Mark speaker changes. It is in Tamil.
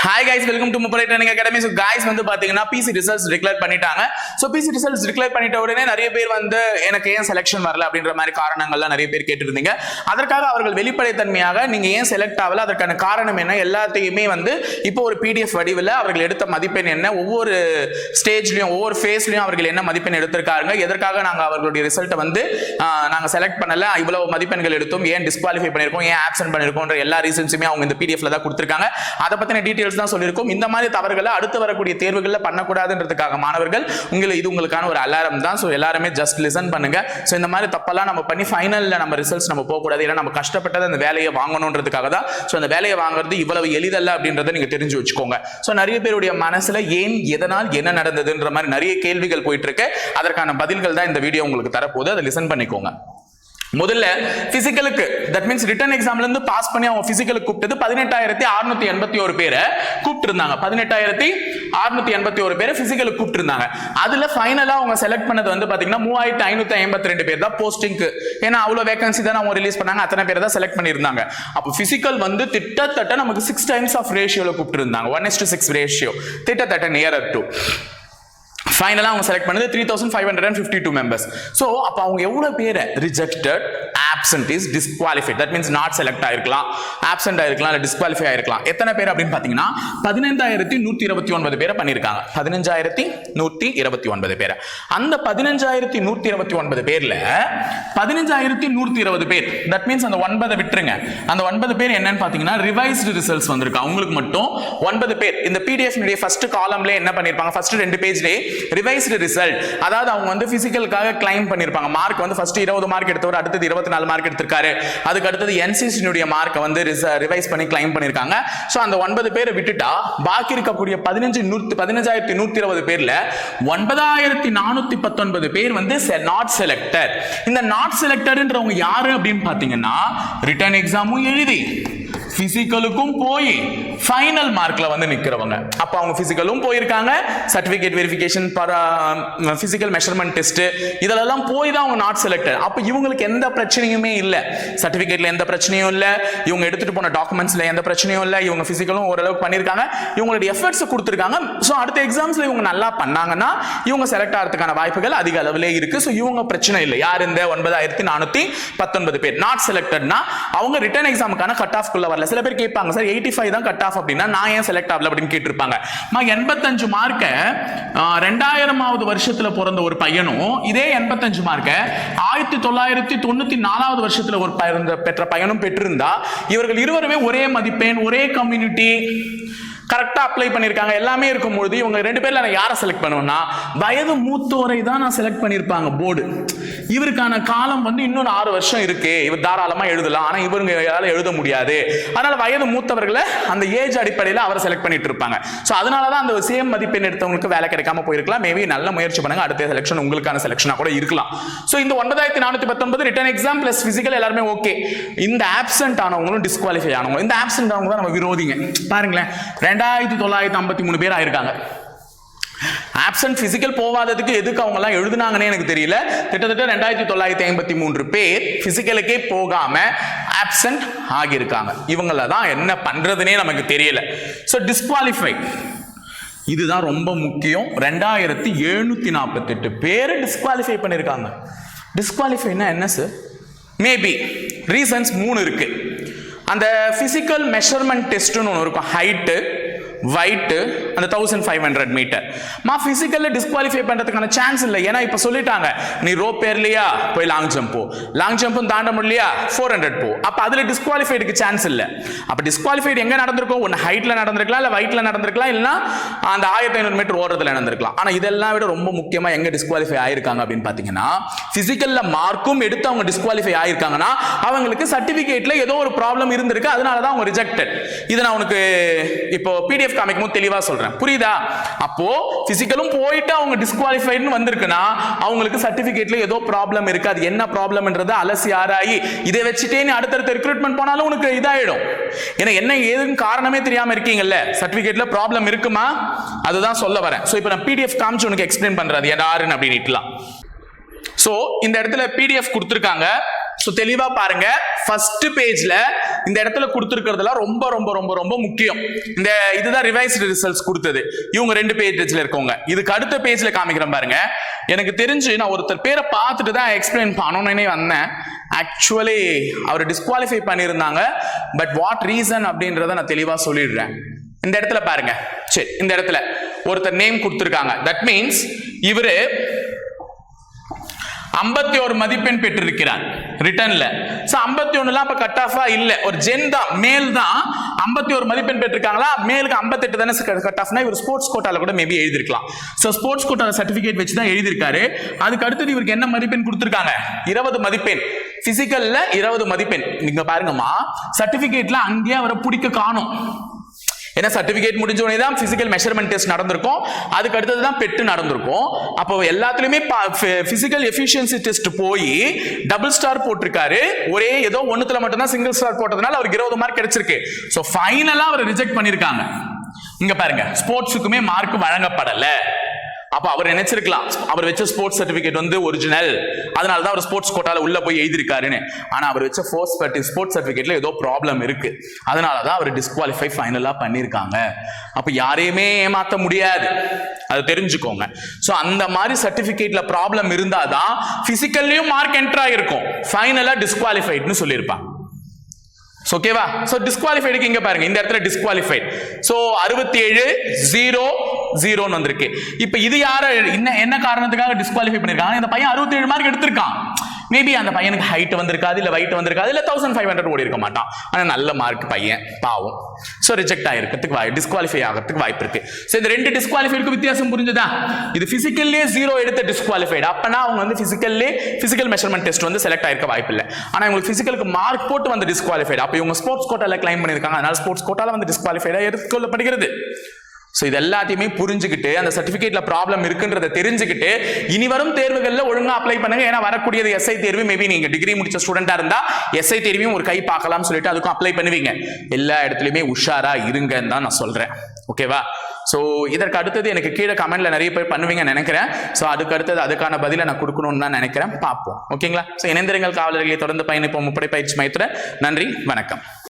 Speaker 1: Hi guys, welcome to Mupalai Training Academy. So guys வந்து பாத்தீங்கன்னா PC results declare பண்ணிட்டாங்க. So PC results declare பண்ணிட்ட உடனே நிறைய பேர் வந்து எனக்கு ஏன் செலக்ஷன் வரல அப்படின்ற மாதிரி காரணங்கள்லாம் நிறைய பேர் கேட்டிருந்தீங்க. அதற்காக அவர்கள் வெளிப்படைத்தன்மையாக நீங்க ஏன் செலக்ட் ஆகல, அதற்கான காரணம் என்ன, எல்லாத்தையுமே வந்து இப்போ ஒரு PDF வடிவில் அவர்கள் எடுத்த மதிப்பெண் என்ன, ஒவ்வொரு ஸ்டேஜ்லயும் ஒவ்வொரு ஃபேஸ்லயும் அவர்கள் என்ன மதிப்பெண் எடுத்திருக்காங்க, எதற்காக நாங்க அவர்களுடைய ரிசல்ட்டை வந்து நாங்க செலக்ட் பண்ணல, இவ்வளவு மதிப்பெண்கள் எடுத்தோம், ஏன் டிஸ்குவாலிஃபை பண்ணிருக்கோம், ஏன் ஆப்சென்ட் பண்ணிருக்கோம்ன்ற எல்லா ரீசன்ஸுமே அவங்க இந்த PDFல தான் கொடுத்திருக்காங்க. அதை பத்தின டீடைல்ஸ் தான் சொல்லிருக்கோம். இந்த மாதிரி தவறுகளை அடுத்து வரக்கூடிய தேர்வுகள்ல பண்ணக்கூடாதுன்றதுக்காக மாணவர்கள் இது உங்களுக்கான ஒரு அலாரம் தான். சோ எல்லாருமே ஜஸ்ட் லிசன் பண்ணுங்க. சோ இந்த மாதிரி தப்பெல்லாம் நம்ம பண்ணி ஃபைனல்ல நம்ம ரிசல்ட்ஸ் நம்ம போக கூடாது. ஏன்னா நம்ம கஷ்டப்பட்டது அந்த வேலையை வாங்கணும்ன்றதுக்காக தான். சோ அந்த வேலையை வாங்குறது இவ்வளவு எளிதல்ல அப்படின்றத நீங்க தெரிஞ்சு வச்சுக்கோங்க. சோ நிறைய பேருடைய மனசுல ஏன், எதனால், என்ன நடந்ததுன்ற மாதிரி நிறைய கேள்விகள் போயிட்டு இருக்கு. அதற்கான பதில்கள் தான் இந்த வீடியோ உங்களுக்கு தரப்போகுது. அதை லிசன் பண்ணிக்கோங்க. முதல்ல பிசிக்கலுக்கு, தட் மீன்ஸ் ரிட்டன் எக்ஸாம்ல இருந்து பாஸ் பண்ணி அவங்க பிசிக்கலுக்கு கூப்பிட்டது 18,681 பேரை கூப்பிட்டு இருந்தாங்க. 18,681 பேரை பிசிக்கலுக்கு கூப்பிட்டு இருந்தாங்க. அதுல ஃபைனலா அவங்க செலக்ட் பண்ணது வந்து பாத்தீங்கன்னா 3,552 பேர் தான் போஸ்டிங்க்கு. ஏன்னா அவ்வளவு வேகன்சி தான் அவங்க ரிலீஸ் பண்ணாங்க, அத்தனை பேர் தான் செலக்ட் பண்ணியிருந்தாங்க. அப்போ பிசிக்கல் வந்து திட்டத்தட்ட நமக்கு 6 times ஆஃப் ரேஷியோல கூப்பிட்டு இருந்தாங்க. 1:6 ரேஷியோ, திட்டத்தட்ட நியரர் டு. ஃபைனலா அவங்க செலக்ட் பண்ணது 3,552 மெம்பர்ஸ். சோ அப்ப அவங்க எவ்வளவு பேரை rejected, absent, disqualified, that means not select ஆயிருக்கலாம், ஆப்சென்ட் ஆயிருக்கலாம், இல்ல டிஸ்குவாலிஃபை ஆயிருக்கலாம். எத்தனை பேர் அப்படின்னு பாத்தீங்கன்னா 15,129 பேரை பண்ணிருக்காங்க. 15,129 பேர். அந்த 15,129 பேர்ல 15,120 பேர், தட் மீன்ஸ் அந்த 9 விட்டுருங்க, அந்த 9 பேர் என்னன்னு பாத்தீங்கன்னா ரிவைஸ்டு ரிசல்ட்ஸ் வந்திருக்கு. அவங்களுக்கு மட்டும் 9 பேர் இந்த PDF ஃபர்ஸ்ட் காலம்ல என்ன பண்ணிருப்பாங்க, ஃபர்ஸ்ட் 2 பேஜ்லயே ரிவைஸ்டு ரிசல்ட், அதாவது அவங்க வந்து பிசிக்கலுக்காக கிளைம் பண்ணிருப்பாங்க. மார்க் வந்து ஃபர்ஸ்ட் 20 மார்க் எடுத்தவர் அடுத்தது 24 மார்க் எடுத்திருக்காரு. அதுக்கு அடுத்தது NCC மார்க்கை வந்து ரிவைஸ் பண்ணி கிளைம் பண்ணிருக்காங்க. சோ அந்த 9 பேரை விட்டுட்டா பாக்கி இருக்கக்கூடிய 15,120 பேர்ல 9,419 பேர் வந்து நாட் செலக்டட். இந்த நாட் செலக்டட்ன்றவங்க யாரு அப்படின்னு பாத்தீங்கன்னா ரிட்டன் எக்ஸாமும் எழுதி பிசிக்கலுக்கும் போய் ஃபைனல் மார்க்ல வந்து நிக்கிறவங்க. அப்ப அவங்க பிசிக்கலும் போயிருக்காங்க, certificate verification, physical measurement test, இதெல்லாம் போய் தான் அவங்க நாட் செலக்டட். அப்ப இவங்களுக்கு எந்த பிரச்சனையுமே இல்ல, சர்டிபிகேட்ல எந்த பிரச்சனையும் இல்ல, இவங்க எடுத்துட்டு போன டாக்குமெண்ட்ஸ்ல எந்த பிரச்சனையும் இல்ல, இவங்க பிசிக்கலும் ஓரளவுக்கு பண்ணிருக்காங்க, இவங்களுடைய எஃபர்ட்ஸ் கொடுத்திருக்காங்க. சோ அடுத்த எக்ஸாம்ஸ்ல இவங்க நல்லா பண்ணாங்கன்னா இவங்க செலக்ட் ஆகிறதுக்கான வாய்ப்புகள் அதிக அளவிலே இருக்கு. சோ இவங்க பிரச்சனை இல்லை. யார் இந்த 9,419 பேர் நாட் செலக்டட்னா அவங்க ரிட்டன் எக்ஸாமுக்கான கட் ஆஃப் குள்ள வரல. சில பேர் கேட்பாங்க, சார் 85 தான் கட் ஆஃப் அப்படின்னா நான் ஏன் செலக்ட் ஆகல அப்படின்னு கேட்டிருப்பாங்க. 85 மார்க்க 2000வது வருஷத்துல பிறந்த ஒரு பையனும் இதே 85 மார்க்க 1994வது வருஷத்துல ஒரு பெற்ற பையனும் பெற்றிருந்தா இவர்கள் இருவருமே ஒரே மதிப்பெண், ஒரே கம்யூனிட்டி, கரெக்டா அப்ளை பண்ணிருக்காங்க, எல்லாமே இருக்கும்போது இவங்க 2 பேர்ல நான் யாரை செலக்ட் பண்ணுவேன்னா வயது மூத்தோரை தான் நான் செலக்ட் பண்ணிருப்பாங்க போர்டு. இவருக்கான காலம் வந்து இன்னும் 6 வருஷம் இருக்கு, இவர் தாராளமா எழுதலாம், ஆனா இவங்க எழுத முடியாது, அதனால வயது மூத்தவர்களை அந்த ஏஜ் அடிப்படையில் அவரை செலக்ட் பண்ணிட்டு இருப்பாங்க. சோ அதனாலதான் அந்த சேம் மதிப்பெண் எடுத்தவங்களுக்கு வேலை கிடைக்காம போயிருக்கலாம். மேபி நல்ல முயற்சி பண்ணுங்க, அடுத்த செலக்ஷன் உங்களுக்கான செலக்ஷனா கூட இருக்கலாம். சோ இந்த 9,419 ரிட்டன் எக்ஸாம் பிளஸ் பிசிக்கல் எல்லாருமே ஓகே. இந்த ஆப்சென்ட் ஆனவங்களும் டிஸ்குவாலிஃபை ஆனவங்க, இந்த ஆப்சென்ட் ஆனவங்க தான் நம்ம விரோதிங்க. பாருங்களேன், 2,953 பேர் ஆயிருக்காங்க. ஆப்சென்ட் பிசிக்கல் போவாததுக்கு எதுக்கு அவங்க எல்லாம் எழுதுனாங்கன்னு எனக்கு தெரியல. கிட்டத்தட்ட 2,953 பேர் பிசிக்கலுக்கே போகாம ஆப்சென்ட் ஆகியிருக்காங்க. இவங்கள தான் என்ன பண்றதுனே நமக்கு தெரியல. சோ டிஸ்குவாலிஃபை, இதுதான் ரொம்ப முக்கியம். 2,748 பேர் டிஸ்குவாலிஃபை பண்ணிருக்காங்க. டிஸ்குவாலிஃபைனா என்ன சார்? மேபி ரீசன்ஸ் 3 இருக்கு. அந்த பிசிக்கல் மெஷர்மென்ட் டெஸ்ட்னு ஒன்று இருக்கும், ஹைட்டு, weight, அந்த 1500 மீட்டர். பிசிக்கல்ல டிஸ்குவாலிஃபை பண்றதுக்கான சான்ஸ் இல்லை. ஏன்னா இப்ப சொல்லிட்டாங்க, நீ ரோப் ஏறலையா போய் லாங் ஜம்ப் போ, லாங் ஜம்பும் தாண்ட முடியலையா 400 போ. அப்ப அதுல டிஸ்குவாலிஃபைடுக்கு சான்ஸ் இல்ல. அப்ப டிஸ்குவாலிஃபைடு எங்க நடந்திருக்கும்? ஒன்னு ஹைட்ல நடந்திருக்கலாம், இல்ல வெயிட்ல நடந்திருக்கலாம், இல்லனா அந்த 1500 மீட்டர் ஓடுறதுல நடந்திருக்கலாம். ஆனா இதெல்லாம் விட ரொம்ப முக்கியமா எங்க டிஸ்குவாலிஃபை ஆயிருக்காங்க அப்படின்னு பாத்தீங்கன்னா பிசிக்கல்ல மார்க்கும் எடுத்து அவங்க டிஸ்குவாலிஃபை ஆயிருக்காங்கன்னா அவங்களுக்கு சர்டிபிகேட்ல ஏதோ ஒரு ப்ராப்ளம் இருந்திருக்கு, அதனாலதான் அவங்க ரிஜெக்டட். இதை நான் உனக்கு இப்போ PDF காமிக்கும் தெளிவா சொல்றேன், புரியுதா? அப்போ பிசிக்கலும் போயிட்டு அவங்க டிஸ்குவாலிஃபைட்னு வந்திருக்குன்னா அவங்களுக்கு சர்டிபிகேட்ல ஏதோ ப்ராப்ளம் இருக்கு. அது என்ன ப்ராப்ளம்ன்றது அலசி ஆராயி இதை வச்சுட்டே நீ அடுத்தடுத்த ரிக்ரூட்மெண்ட் போனாலும் உனக்கு இதாயிடும். ஏன்னா என்ன ஏதுன்னு காரணமே தெரியாம இருக்கீங்கல்ல, சர்டிபிகேட்ல ப்ராப்ளம் இருக்குமா, அதுதான் சொல்ல வரேன். சோ இப்போ நான் PDF காமிச்சு உனக்கு எக்ஸ்பிளைன் பண்றது யாருன்னு அப்படின்னுலாம். சோ இந்த இடத்துல PDF கொடுத்திருக்காங்க. சோ தெளிவா பாருங்க. ஃபர்ஸ்ட் பேஜ்ல இந்த இடத்துல கொடுத்திருக்கிறதுலாம் ரொம்ப ரொம்ப ரொம்ப ரொம்ப முக்கியம். இந்த இதுதான் ரிவைஸ்டு ரிசல்ட்ஸ் கொடுத்தது. இவங்க 2 பேஜ்ல இருக்கவங்க. இதுக்கு அடுத்த பேஜ்ல காமிக்கிறேன் பாருங்க. எனக்கு தெரிஞ்சு நான் ஒருத்தர் பேரை பார்த்துட்டு தான் எக்ஸ்பிளைன் பண்ணணும்னே வந்தேன். ஆக்சுவலி அவர் டிஸ்குவாலிஃபை பண்ணியிருந்தாங்க. பட் வாட் ரீசன் அப்படின்றத நான் தெளிவா சொல்லிடுறேன். இந்த இடத்துல பாருங்க. சரி, இந்த இடத்துல ஒருத்தர் நேம் கொடுத்திருக்காங்க. தட் மீன்ஸ் இவரு 51 மதிப்பெண் பெற்றிருக்கிறார் ரிட்டன்ல. சோ 51லாம் அப்ப கட் ஆஃபா இல்ல, ஒரு ஜென் தான், மேல் தான். 51 மதிப்பெண் பெற்றிருக்காங்களா, மேலுக்கு 58 தானே கட் ஆஃப்னா, இவர் ஸ்போர்ட்ஸ் கோட்டால கூட மேபி எழுதிருக்கலாம். சோ ஸ்போர்ட்ஸ் கோட்டால சர்டிபிகேட் வச்சு தான் எழுதிருக்காரு. அதுக்கு அடுத்து இவருக்கு என்ன மதிப்பெண் கொடுத்திருக்காங்க? 20 மதிப்பெண். பிசிக்கல்ல 20 மதிப்பெண். நீங்க பாருங்கம்மா, சர்டிபிகேட்ல அங்கேயே அவரை பிடிக்க காணும். ஏன்னா சர்டிபிகேட் முடிஞ்ச உடனே தான் பிசிக்கல் மெஷர்மெண்ட் டெஸ்ட் நடந்திருக்கும். அதுக்கு அடுத்தது தான் பெட் நடந்திருக்கும். அப்போ எல்லாத்துலயுமே பிசிக்கல் எஃபிஷியன்சி டெஸ்ட் போய் டபுள் ஸ்டார் போட்டிருக்காரு. ஒரே ஏதோ ஒண்ணுத்துல மட்டும் தான் சிங்கிள் ஸ்டார் போட்டதுனால அவருக்கு 20 மார்க் கிடைச்சிருக்கு. சோ ஃபைனலா அவர் ரிஜெக்ட் பண்ணிருக்காங்க. இங்க பாருங்க, ஸ்போர்ட்ஸுக்குமே மார்க் வழங்கப்படல. அப்ப அவர் நினைச்சிருக்கலாம் அவர் வச்ச ஸ்போர்ட்ஸ் சர்டிபிகேட் வந்து ஒரிஜினல், அதனாலதான் அவர் ஸ்போர்ட்ஸ் கோட்டால உள்ள போய் எழுதிருக்காருன்னு. ஆனா அவர் வச்ச ஸ்போர்ட்ஸ் சர்டிபிகேட்ல ஏதோ ப்ராப்ளம் இருக்கு. அதனாலதான் அவர் டிஸ்குவாலிஃபை ஃபைனலா பண்ணிருக்காங்க. அப்ப யாரையுமே ஏமாத்த முடியாது, அதை தெரிஞ்சுக்கோங்க. சோ அந்த மாதிரி சர்டிபிகேட்ல ப்ராப்ளம் இருந்தாதான் பிசிக்கல்லையும் மார்க் என்டர் ஆயிருக்கும், ஃபைனலா டிஸ்குவாலிஃபைட்னு சொல்லியிருப்பாங்க. ஓகேவா? சோ டிஸ்குவாலிஃபைடுக்கு இங்க பாருங்க, இந்த இடத்துல டிஸ்குவாலிஃபைட். சோ 67-0-0 வந்திருக்கு. இப்ப இது யார என்ன காரணத்துக்காக டிஸ்குவாலிஃபை பண்ணிருக்காங்க? இந்த பையன் 67 மார்க் எடுத்திருக்கான். மேபி அந்த பையனுக்கு ஹைட் வந்திருக்காது, இல்ல வெயிட் வந்திருக்காது, இல்ல 1500 ஓடி இருக்க மாட்டான். ஆனா நல்ல மார்க் பையன், பாவம். சோ ரிஜெக்ட் ஆயிருக்கிறதுக்கு டிஸ்குவாலிஃபை ஆகிறதுக்கு வாய்ப்பு இருக்கு. சோ இந்த 2 டிஸ்குவாலிஃபைடுக்கு வித்தியாசம் புரிஞ்சதா? இது பிசிக்கல்லே 0 எடுத்த டிஸ்குவாலிஃபைடு. அப்பனா அவங்க வந்து பிசிக்கல் மெஷர்மெண்ட் டெஸ்ட் வந்து செலக்ட் ஆயிருக்க வாய்ப்பு இல்லை. ஆனா உங்களுக்கு பிசிக்கலுக்கு மார்க் போட்டு வந்து டிஸ்குவாலிஃபைடு. அப்ப இவங்க ஸ்போர்ட்ஸ் கோட்டால கிளைம் பண்ணிருக்காங்க, அதனால ஸ்போர்ட்ஸ் கோட்டால வந்து டிஸ்குவாலிஃபைடா எடுத்துக்கொள்ளப்படுகிறது. சோ இது எல்லாத்தையுமே புரிஞ்சுக்கிட்டு, அந்த சர்டிபிகேட்ல ப்ராப்ளம் இருக்குன்றதை தெரிஞ்சுக்கிட்டு இனி வரும் தேர்வுகள்ல ஒழுங்கா அப்ளை பண்ணுங்க. ஏன்னா வரக்கூடியது எஸ்ஐ தேர்வு. மேபி நீங்க டிகிரி முடிச்ச ஸ்டூடெண்டா இருந்தா எஸ்ஐ தேர்வையும் ஒரு கை பார்க்கலாம் சொல்லிட்டு அதுக்கும் அப்ளை பண்ணுவீங்க. எல்லா இடத்துலயுமே உஷாரா இருங்கன்னு தான் நான் சொல்றேன். ஓகேவா? சோ இதற்கு அடுத்தது எனக்கு கீழே கமெண்ட்ல நிறைய பேர் பண்ணுவீங்கன்னு நினைக்கிறேன். சோ அதுக்கு அடுத்தது அதுக்கான பதிலை நான் கொடுக்கணும்னு தான் நினைக்கிறேன். பார்ப்போம். ஓகேங்களா? சோ இணைந்திருங்கள் காவலர்களை தொடர்ந்து பயணிப்போம் முப்படை பயிற்சி மையத்துல. நன்றி, வணக்கம்.